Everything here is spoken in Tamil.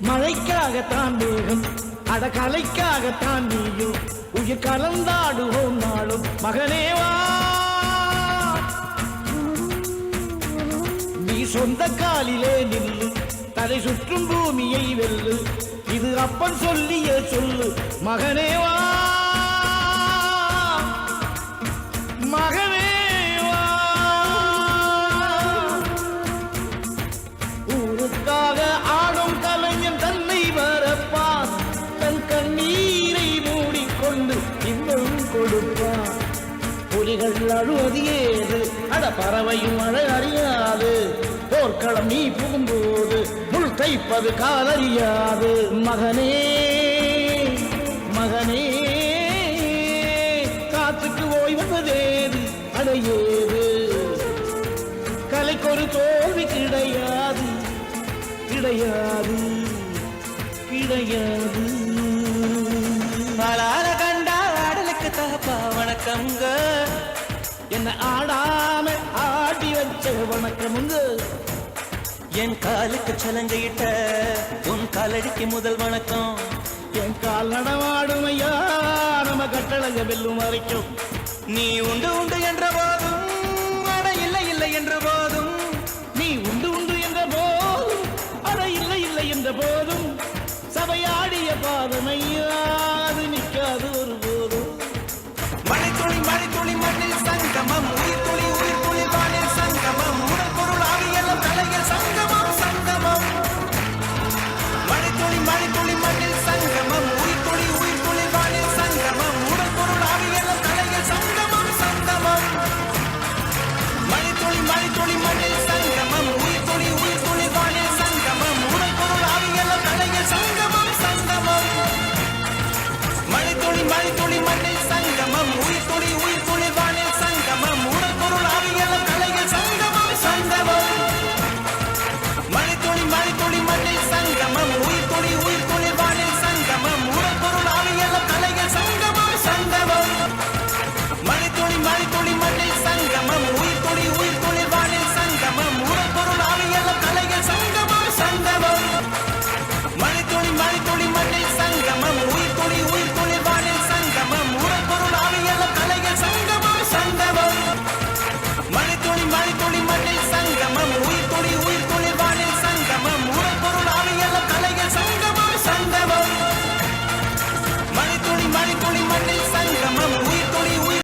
மழைக்காகத்தான் மேகம் அடகலைக்காகத்தான் நீயும் உயிர் கலந்தாடுவோம் நாளும் மகனேவா நீ சொந்த காலிலே நில்லு தலை சுற்றும் பூமியை வெல்லு இது அப்பன் சொல்லிய சொல்லு மகனேவா மகனேவா ஊருக்காக ஆடும் கலைஞன் தன்னை வரப்பான் தன் கண்ணீரை மூடிக்கொண்டு இன்னும் கொடுப்பான் புலிகள் அழுவது ஏது அட பறவையும் அழ அறியாது போர்க்களம் நீ புகும்போது முள் தைப்பது காலறியாது மகனே மகனே காத்துக்கு ஓய்வதேது அடையேது கலைக்கொரு தோல்வி கிடையாது கிடையாது கிடையாது ஆளால கண்டா ஆடலுக்கு தகப்பா வணக்கம்ங்க என்ன ஆடாம ஆடி வச்ச வணக்கமுங்க என் காலுக்கு சலங்கையிட்ட உன் காலடிக்கு முதல் வணக்கம் என் கால் நடமாடும் ஐயா நம்ம கட்டளங்க வெல்லும் வரைக்கும் நீ உண்டு உண்டு என்ற போதும் அட இல்லை இல்லை என்ற போதும் நீ உண்டு உண்டு என்ற போதும் அட இல்லை இல்லை என்ற போதும் சபையாடிய பாதமையா அது